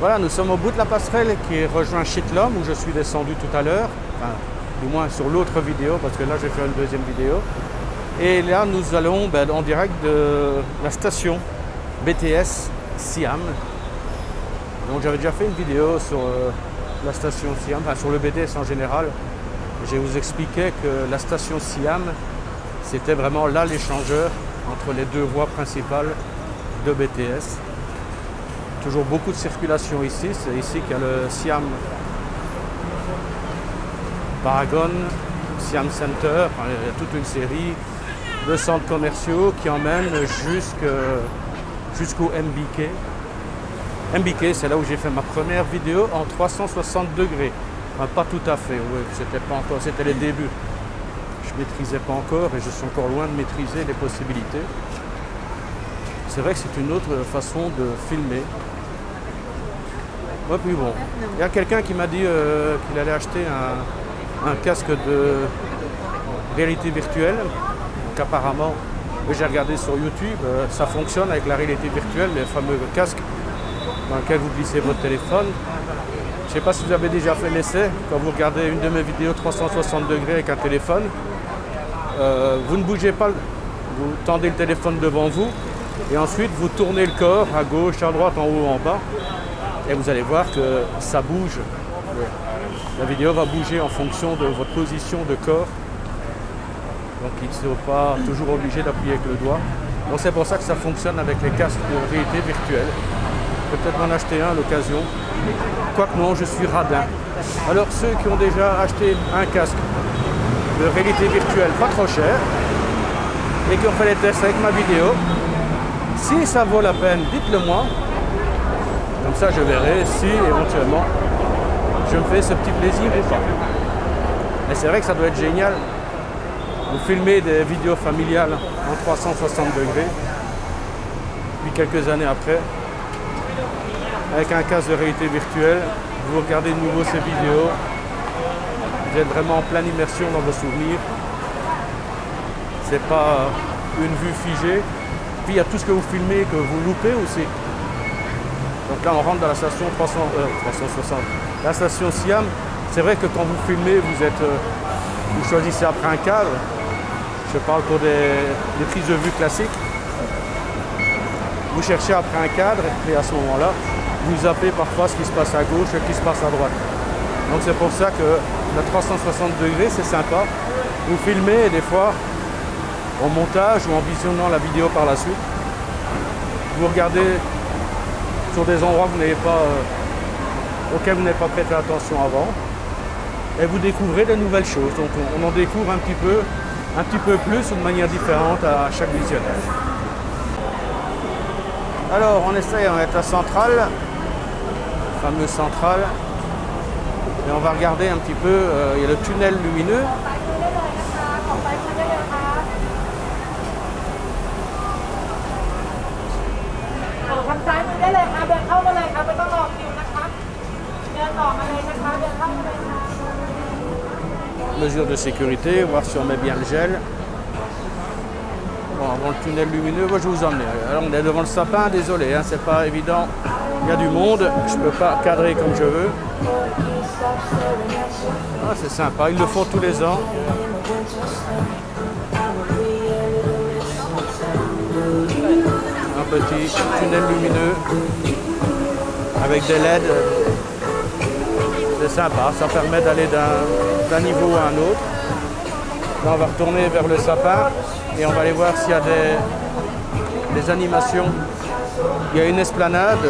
Voilà, nous sommes au bout de la passerelle qui rejoint Chitlom où je suis descendu tout à l'heure, enfin, du moins sur l'autre vidéo parce que là je vais faire une deuxième vidéo. Et là nous allons en direct de la station BTS Siam. Donc j'avais déjà fait une vidéo sur la station Siam, enfin sur le BTS en général. Je vous expliquais que la station Siam, c'était vraiment là l'échangeur entre les deux voies principales de BTS. Toujours beaucoup de circulation ici, c'est ici qu'il y a le Siam Paragon, Siam Center, enfin, il y a toute une série de centres commerciaux qui emmènent jusqu'au MBK. MBK, c'est là où j'ai fait ma première vidéo en 360 degrés. Enfin, pas tout à fait, oui, c'était pas encore, c'était les débuts. Je maîtrisais pas encore et je suis encore loin de maîtriser les possibilités. C'est vrai que c'est une autre façon de filmer. Ouais, puis bon, il y a quelqu'un qui m'a dit qu'il allait acheter un casque de réalité virtuelle. Donc apparemment, j'ai regardé sur YouTube, ça fonctionne avec la réalité virtuelle, les fameux casques dans lesquels vous glissez votre téléphone. Je ne sais pas si vous avez déjà fait l'essai, quand vous regardez une de mes vidéos 360 degrés avec un téléphone, vous ne bougez pas, vous tendez le téléphone devant vous et ensuite vous tournez le corps à gauche, à droite, en haut, en bas. Et vous allez voir que ça bouge. La vidéo va bouger en fonction de votre position de corps. Donc ils ne sont pas toujours obligés d'appuyer avec le doigt. Donc c'est pour ça que ça fonctionne avec les casques de réalité virtuelle. Peut-être m'en acheter un à l'occasion. Quoique non, je suis radin. Alors ceux qui ont déjà acheté un casque de réalité virtuelle pas trop cher et qui ont fait les tests avec ma vidéo, si ça vaut la peine, dites-le moi. Comme ça, je verrai si éventuellement je me fais ce petit plaisir ou pas. Mais c'est vrai que ça doit être génial. Vous filmez des vidéos familiales en 360 degrés, puis quelques années après, avec un casque de réalité virtuelle, vous regardez de nouveau ces vidéos, vous êtes vraiment en pleine immersion dans vos souvenirs. C'est pas une vue figée. Puis il y a tout ce que vous filmez que vous loupez aussi. Donc là, on rentre dans la station 360. La station Siam, c'est vrai que quand vous filmez, vous choisissez après un cadre. Je parle pour des prises de vue classiques. Vous cherchez après un cadre et à ce moment-là, vous zappez parfois ce qui se passe à gauche et ce qui se passe à droite. Donc c'est pour ça que la 360 degrés, c'est sympa. Vous filmez et des fois, en montage ou en visionnant la vidéo par la suite, vous regardez sur des endroits auxquels vous n'avez pas prêté attention avant et vous découvrez de nouvelles choses. Donc on en découvre un petit peu plus ou de manière différente à chaque visionnage. Alors on essaye, on est à la centrale, la fameuse centrale, et on va regarder un petit peu, il y a le tunnel lumineux. Mesure de sécurité, voir si on met bien le gel. Bon, avant le tunnel lumineux, moi je vais vous emmener. Alors on est devant le sapin, désolé, hein, c'est pas évident. Il y a du monde, je peux pas cadrer comme je veux. Ah, c'est sympa, ils le font tous les ans. Un petit tunnel lumineux avec des LED. C'est sympa, ça permet d'aller d'un niveau à un autre. Là, on va retourner vers le sapin et on va aller voir s'il y a des animations. Il y a une esplanade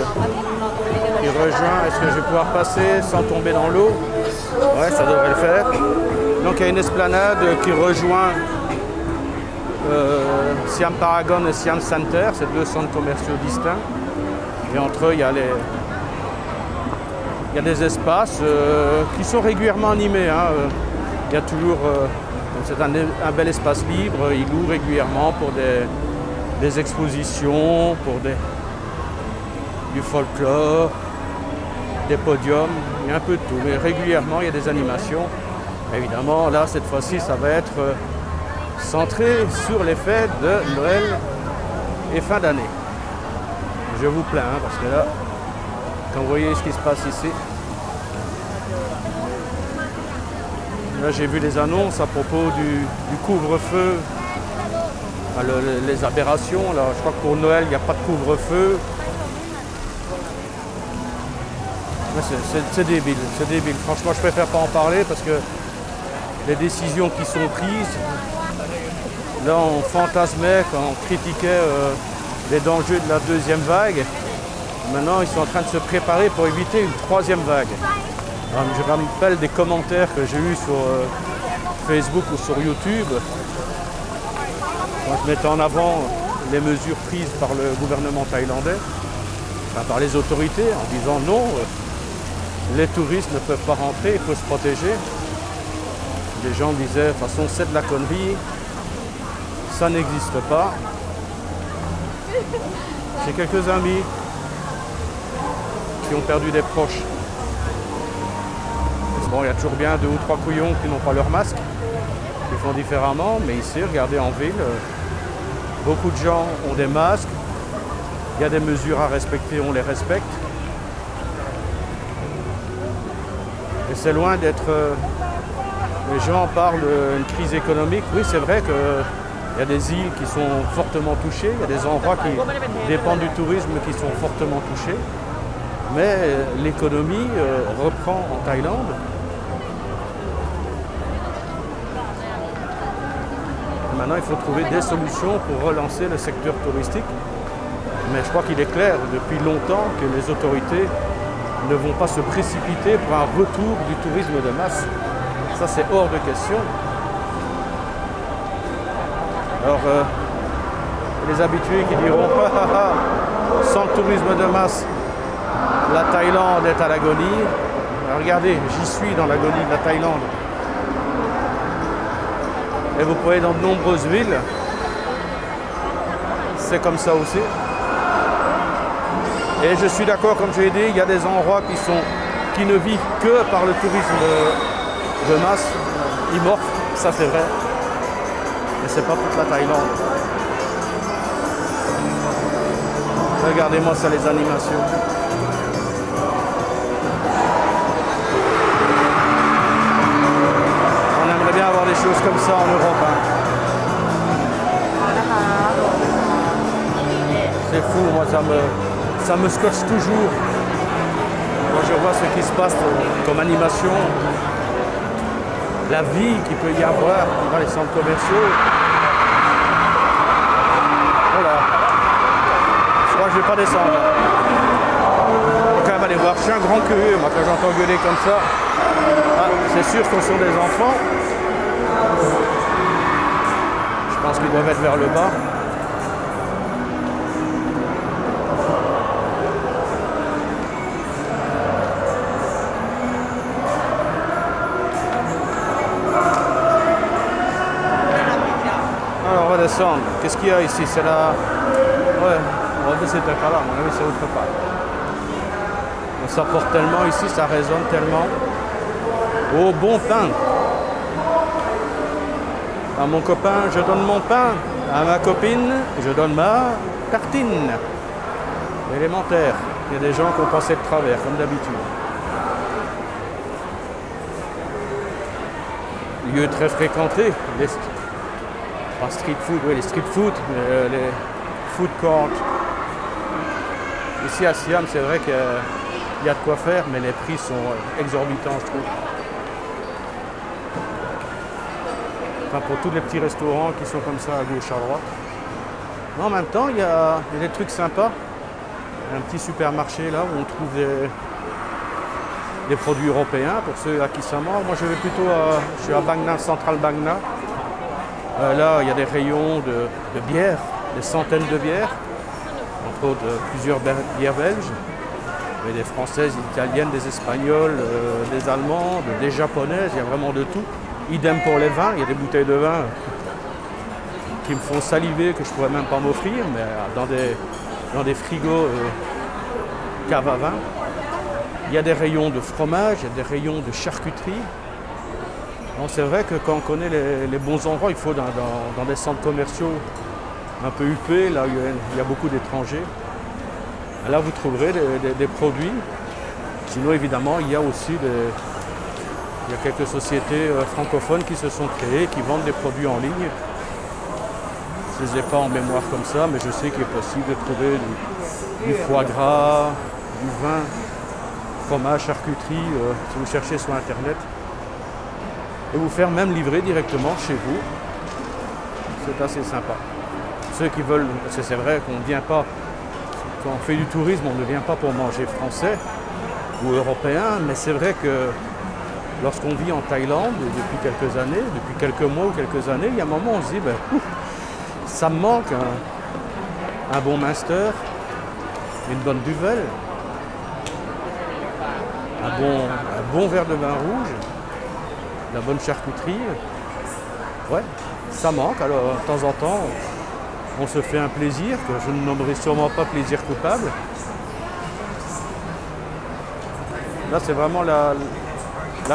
qui rejoint. Est-ce que je vais pouvoir passer sans tomber dans l'eau? Ouais, ça devrait le faire. Donc il y a une esplanade qui rejoint Siam Paragon et Siam Center, c'est deux centres commerciaux distincts. Et entre eux, il y a des espaces qui sont régulièrement animés. Hein. Il y a toujours, c'est un bel espace libre, il loue régulièrement pour des expositions, pour du folklore, des podiums, il y a un peu de tout. Mais régulièrement, il y a des animations. Évidemment, là, cette fois-ci, ça va être centré sur les fêtes de Noël et fin d'année. Je vous plains, hein, parce que là, Quand vous voyez ce qui se passe ici. Là, j'ai vu les annonces à propos du couvre-feu, les aberrations. Là, je crois que pour Noël, il n'y a pas de couvre-feu. C'est débile, c'est débile. Franchement, je préfère pas en parler parce que les décisions qui sont prises, là, on fantasmait quand on critiquait les dangers de la deuxième vague. Maintenant, ils sont en train de se préparer pour éviter une troisième vague. Je me rappelle des commentaires que j'ai eus sur Facebook ou sur YouTube. Quand je mettais en avant les mesures prises par le gouvernement thaïlandais, enfin, par les autorités, en disant non, les touristes ne peuvent pas rentrer, il faut se protéger. Les gens disaient, de toute façon, c'est de la connerie, ça n'existe pas. J'ai quelques amis qui ont perdu des proches. Bon, il y a toujours bien 2 ou 3 couillons qui n'ont pas leur masque, qui font différemment, mais ici, regardez en ville, beaucoup de gens ont des masques, il y a des mesures à respecter, on les respecte. Et c'est loin d'être... les gens parlent d'une crise économique, oui c'est vrai qu'il y a des îles qui sont fortement touchées, il y a des endroits qui dépendent du tourisme qui sont fortement touchés, mais l'économie reprend en Thaïlande. Maintenant, il faut trouver des solutions pour relancer le secteur touristique. Mais je crois qu'il est clair depuis longtemps que les autorités ne vont pas se précipiter pour un retour du tourisme de masse. Ça, c'est hors de question. Alors, les habitués qui diront « sans le tourisme de masse, la Thaïlande est à l'agonie ». Regardez, j'y suis dans l'agonie de la Thaïlande. Et vous pouvez dans de nombreuses villes, c'est comme ça aussi. Et je suis d'accord, comme je l'ai dit, il y a des endroits qui ne vivent que par le tourisme de masse, immorphe, ça c'est vrai. Mais c'est pas toute la Thaïlande. Regardez-moi ça, les animations. Bien avoir des choses comme ça en Europe. Hein. C'est fou, moi ça me scotche toujours. Quand je vois ce qui se passe comme animation, la vie qu'il peut y avoir dans les centres commerciaux. Voilà. Je crois que je ne vais pas descendre. Je vais quand même aller voir. Je suis un grand curieux, moi, quand j'entends gueuler comme ça. Ah, c'est sûr que ce sont des enfants. Je pense qu'ils doivent être vers le bas. Alors on va descendre. Qu'est-ce qu'il y a ici? C'est la... Ouais, on va baisser par là, à mon avis c'est autre part. Ça porte tellement ici, ça résonne tellement. Au bon pain. À mon copain, je donne mon pain. À ma copine, je donne ma tartine. Élémentaire. Il y a des gens qui ont passé de travers, comme d'habitude. Lieu très fréquenté. Pas street food, oui, les street food, les food courts. Ici à Siam, c'est vrai qu'il y a de quoi faire, mais les prix sont exorbitants, je trouve. Enfin, pour tous les petits restaurants qui sont comme ça à gauche, à droite. Mais en même temps, il y a des trucs sympas. Il y a un petit supermarché là où on trouve des produits européens pour ceux à qui ça manque. Moi, je vais plutôt je suis à Bang Na, Central Bang Na. Là, il y a des rayons de bières, des centaines de bières, entre autres plusieurs bières belges, mais des françaises, des italiennes, des espagnols, des allemandes, des japonaises, il y a vraiment de tout. Idem pour les vins, il y a des bouteilles de vin qui me font saliver, que je ne pourrais même pas m'offrir, mais dans des frigos cave à vin. Il y a des rayons de fromage, il y a des rayons de charcuterie. C'est vrai que quand on connaît les bons endroits, il faut dans des centres commerciaux un peu huppés, là où il y a beaucoup d'étrangers. Là, vous trouverez des produits. Sinon, évidemment, il y a aussi il y a quelques sociétés francophones qui se sont créées, qui vendent des produits en ligne. Je ne les ai pas en mémoire comme ça, mais je sais qu'il est possible de trouver du foie gras, du vin, fromage, charcuterie, si vous cherchez sur Internet. Et vous faire même livrer directement chez vous. C'est assez sympa. Ceux qui veulent, parce que c'est vrai qu'on ne vient pas, quand on fait du tourisme, on ne vient pas pour manger français ou européen, mais c'est vrai que lorsqu'on vit en Thaïlande depuis quelques années, depuis quelques mois ou quelques années, il y a un moment où on se dit, ben, ça me manque un bon Munster, une bonne duvel, un bon verre de vin rouge, de la bonne charcuterie. Ouais, ça manque. Alors, de temps en temps, on se fait un plaisir, que je ne nommerai sûrement pas plaisir coupable. Là, c'est vraiment la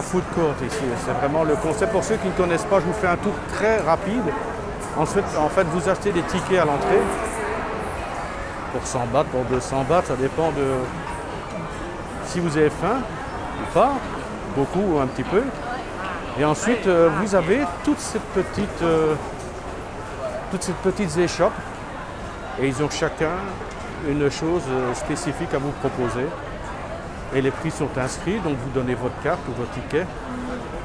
food court ici. C'est vraiment le concept. Pour ceux qui ne connaissent pas, je vous fais un tour très rapide. Ensuite, en fait, vous achetez des tickets à l'entrée pour 100 bahts, pour 200 bahts. Ça dépend de si vous avez faim ou pas, beaucoup ou un petit peu. Et ensuite, vous avez toutes ces petites échoppes. Et ils ont chacun une chose spécifique à vous proposer. Et les prix sont inscrits, donc vous donnez votre carte ou votre ticket,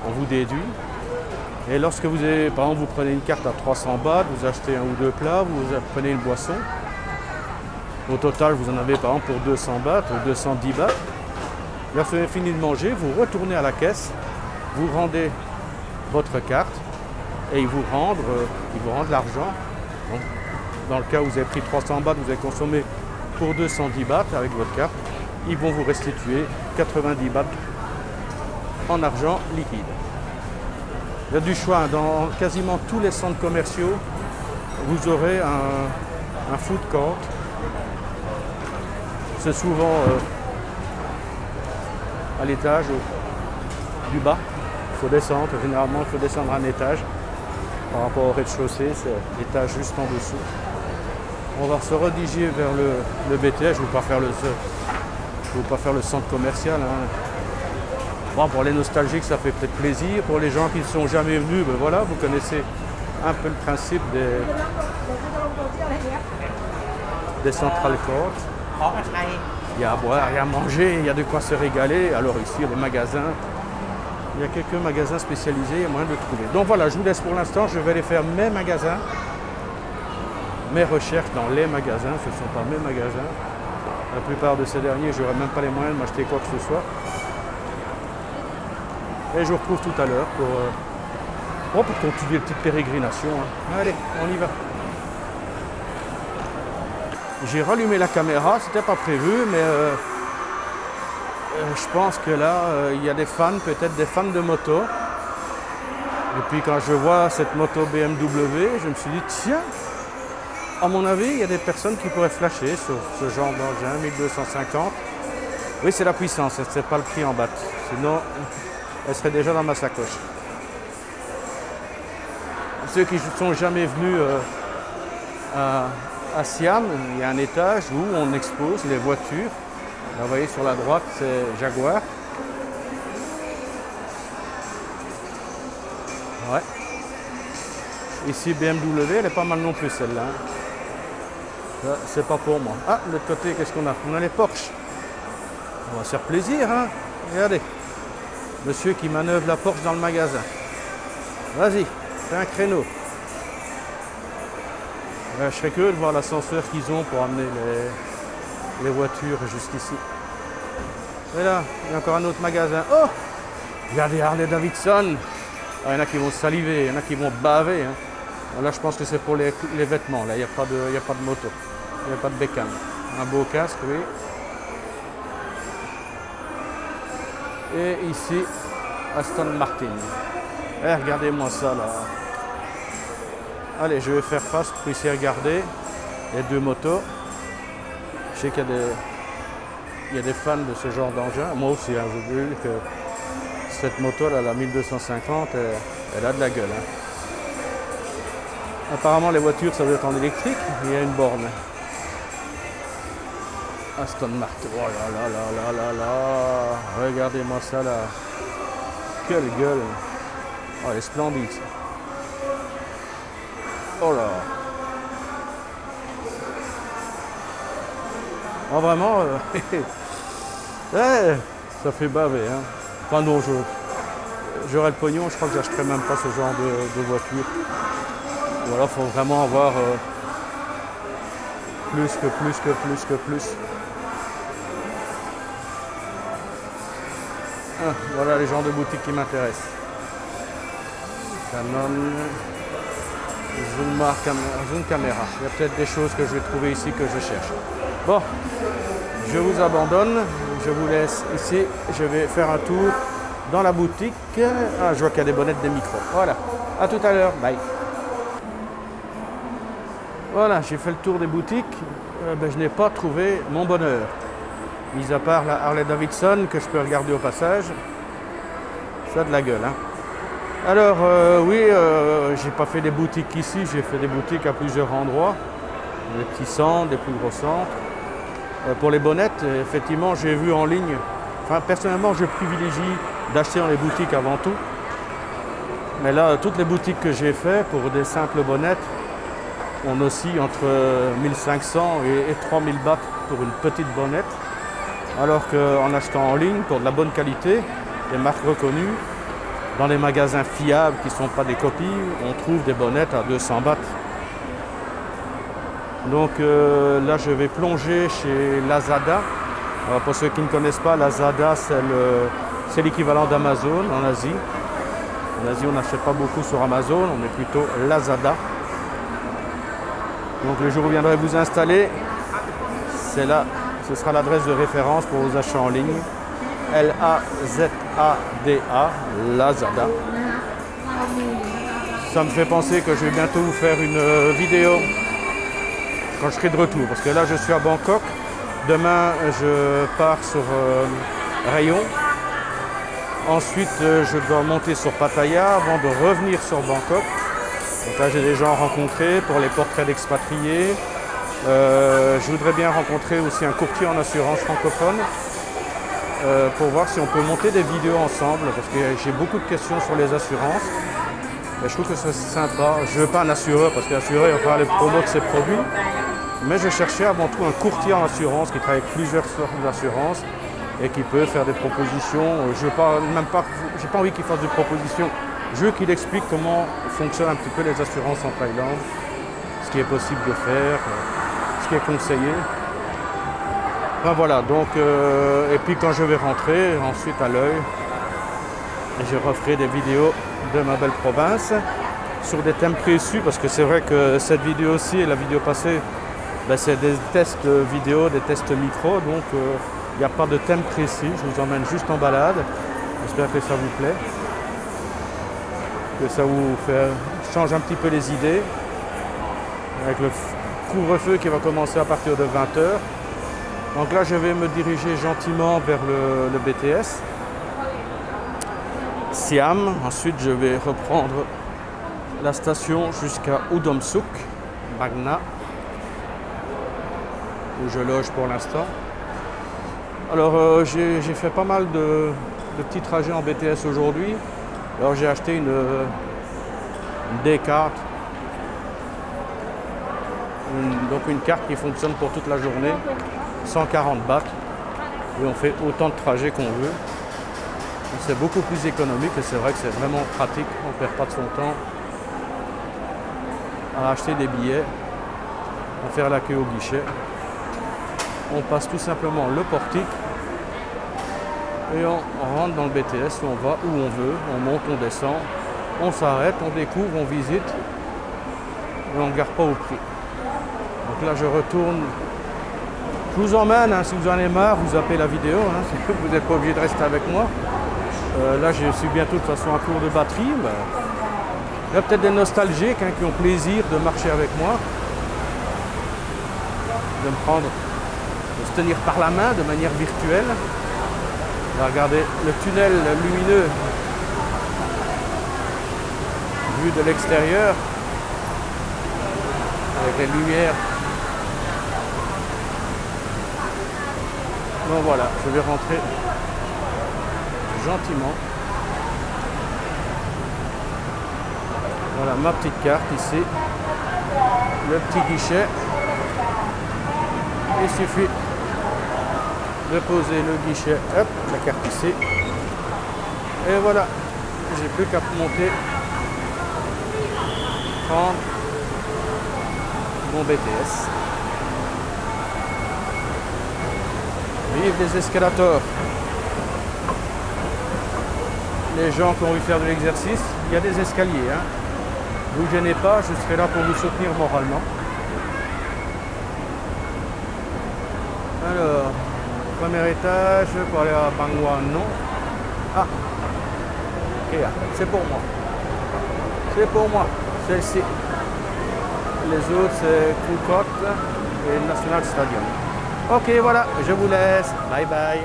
on vous déduit. Et lorsque vous avez, par exemple, vous prenez une carte à 300 bahts, vous achetez un ou deux plats, vous prenez une boisson. Au total, vous en avez par exemple pour 200 bahts ou 210 bahts. Lorsque vous avez fini de manger, vous retournez à la caisse, vous rendez votre carte et ils vous rendent l'argent. Dans le cas où vous avez pris 300 bahts, vous avez consommé pour 210 bahts avec votre carte. Ils vont vous restituer 90 bahts en argent liquide. Il y a du choix. Dans quasiment tous les centres commerciaux, vous aurez un food court. C'est souvent à l'étage du bas. Il faut descendre. Généralement, il faut descendre un étage. Par rapport au rez-de-chaussée, c'est l'étage juste en dessous. On va se rediriger vers le BTS. Je ne vais pas faire le centre commercial. Hein. Bon, pour les nostalgiques, ça fait peut-être plaisir. Pour les gens qui ne sont jamais venus, ben voilà, vous connaissez un peu le principe des central courts. Il y a à boire, il y a à manger, il y a de quoi se régaler. Alors ici, il y a des magasins. Il y a quelques magasins spécialisés, il y a moyen de trouver. Donc voilà, je vous laisse pour l'instant. Je vais aller faire mes magasins. Mes recherches dans les magasins. Ce ne sont pas mes magasins. La plupart de ces derniers, je n'aurai même pas les moyens de m'acheter quoi que ce soit. Et je vous retrouve tout à l'heure pour continuer une petite pérégrination. Hein. Allez, on y va. J'ai rallumé la caméra, c'était pas prévu, mais je pense que là, il y a des fans, peut-être des fans de moto. Et puis quand je vois cette moto BMW, je me suis dit, tiens, à mon avis, il y a des personnes qui pourraient flasher sur ce genre d'engin, 1250. Oui, c'est la puissance, c'est pas le prix en bahts. Sinon, elle serait déjà dans ma sacoche. Ceux qui ne sont jamais venus à Siam, il y a un étage où on expose les voitures. Là, vous voyez sur la droite, c'est Jaguar. Ouais. Ici, BMW, elle est pas mal non plus celle-là. C'est pas pour moi. Ah, de l'autre côté, qu'est-ce qu'on a? On a les Porsche. On va se faire plaisir, hein. Regardez. Monsieur qui manœuvre la Porsche dans le magasin. Vas-y, fais un créneau. Je serais curieux de voir l'ascenseur qu'ils ont pour amener les voitures jusqu'ici. Et là, il y a encore un autre magasin. Oh! Regardez Harley Davidson. Ah, il y en a qui vont saliver, il y en a qui vont baver. Hein. Là, je pense que c'est pour les vêtements. Là, il n'y a pas de moto. Il n'y a pas de bécane. Un beau casque, oui. Et ici, Aston Martin. Eh, regardez-moi ça, là. Allez, je vais faire face pour essayer de regarder les deux motos. Je sais qu'il y a des fans de ce genre d'engin. Moi aussi, hein, j'ai vu que cette moto, là, la 1250, elle a de la gueule. Hein. Apparemment, les voitures, ça doit être en électrique. Il y a une borne. Aston Martin. Oh là là là là là là. Regardez-moi ça là. Quelle gueule. Oh, elle est splendide. Oh là. Oh, vraiment, ouais, ça fait baver. Hein. Enfin non, j'aurais le pognon, je crois que j'achèterais même pas ce genre de voiture. Voilà, il faut vraiment avoir plus. Ah, voilà les genres de boutiques qui m'intéressent. Canon, Zoom caméra. Il y a peut-être des choses que je vais trouver ici que je cherche. Bon, je vous abandonne, je vous laisse ici. Je vais faire un tour dans la boutique. Ah, je vois qu'il y a des bonnettes, des micros. Voilà, à tout à l'heure, bye. Voilà, j'ai fait le tour des boutiques. Je n'ai pas trouvé mon bonheur. Mis à part la Harley Davidson que je peux regarder au passage. Ça a de la gueule, hein. Alors, oui, j'ai pas fait des boutiques ici, j'ai fait des boutiques à plusieurs endroits. Des petits centres, des plus gros centres. Pour les bonnettes, effectivement, j'ai vu en ligne. Enfin, personnellement, je privilégie d'acheter dans les boutiques avant tout. Mais là, toutes les boutiques que j'ai fait pour des simples bonnettes, on oscille entre 1500 et 3000 bahts pour une petite bonnette. Alors qu'en achetant en ligne, pour de la bonne qualité, des marques reconnues, dans les magasins fiables qui ne sont pas des copies, on trouve des bonnettes à 200 bahts. Donc là, je vais plonger chez Lazada. Alors, pour ceux qui ne connaissent pas, Lazada, c'est l'équivalent d'Amazon en Asie. En Asie, on n'achète pas beaucoup sur Amazon, on est plutôt Lazada. Donc le jour où vous viendrez vous installer, c'est là, ce sera l'adresse de référence pour vos achats en ligne. L-A-Z-A-D-A, Lazada. Ça me fait penser que je vais bientôt vous faire une vidéo quand je serai de retour. Parce que là, je suis à Bangkok. Demain, je pars sur Rayon. Ensuite, je dois monter sur Pattaya avant de revenir sur Bangkok. Donc là, j'ai des gens rencontrés pour les portraits d'expatriés. Je voudrais bien rencontrer aussi un courtier en assurance francophone pour voir si on peut monter des vidéos ensemble, parce que j'ai beaucoup de questions sur les assurances. Et je trouve que c'est sympa. Je ne veux pas un assureur, parce que l'assureur il va faire les promos de ses produits. Mais je cherchais avant tout un courtier en assurance qui travaille avec plusieurs sortes d'assurances et qui peut faire des propositions. Je n'ai pas envie qu'il fasse des propositions. Je veux qu'il explique comment fonctionnent un petit peu les assurances en Thaïlande, ce qui est possible de faire, ce qui est conseillé. Enfin voilà, donc, et puis quand je vais rentrer, ensuite à l'œil, je referai des vidéos de ma belle province sur des thèmes précis, parce que c'est vrai que cette vidéo-ci et la vidéo passée, c'est des tests vidéo, des tests micro, donc il n'y a pas de thème précis, je vous emmène juste en balade. J'espère que ça vous plaît, que ça vous change un petit peu les idées, avec le couvre-feu qui va commencer à partir de 20 h. Donc là, je vais me diriger gentiment vers le BTS Siam. Ensuite, je vais reprendre la station jusqu'à Udomsuk, Magna, où je loge pour l'instant. Alors, j'ai fait pas mal de petits trajets en BTS aujourd'hui. Alors, j'ai acheté une D-carte, donc une carte qui fonctionne pour toute la journée. 140 bahts et on fait autant de trajets qu'on veut. C'est beaucoup plus économique et c'est vrai que c'est vraiment pratique, on ne perd pas de son temps à acheter des billets, à faire la queue au guichet. On passe tout simplement le portique et on rentre dans le BTS, on va où on veut, on monte, on descend, on s'arrête, on découvre, on visite et on ne regarde pas au prix. Donc là je retourne. Je vous emmène, hein, si vous en avez marre, vous zappez la vidéo, hein, vous n'êtes pas obligé de rester avec moi. Là, je suis bientôt de toute façon à court de batterie. Il y a peut-être des nostalgiques hein, qui ont plaisir de marcher avec moi, de me prendre, de se tenir par la main de manière virtuelle. Là, regardez le tunnel lumineux vu de l'extérieur, avec les lumières Donc voilà, je vais rentrer gentiment. Voilà ma petite carte ici. Le petit guichet. Il suffit de poser le guichet, hop, la carte ici. Et voilà, j'ai plus qu'à monter, prendre mon BTS. Vive les escalators. Les gens qui ont envie de faire de l'exercice, il y a des escaliers. Hein. Vous gênez pas, je serai là pour vous soutenir moralement. Alors, premier étage pour aller à Bangwa, non. Ah, ok, c'est pour moi. C'est pour moi, celle-ci. Les autres, c'est Koukot et National Stadium. Ok, voilà, je vous laisse. Bye bye.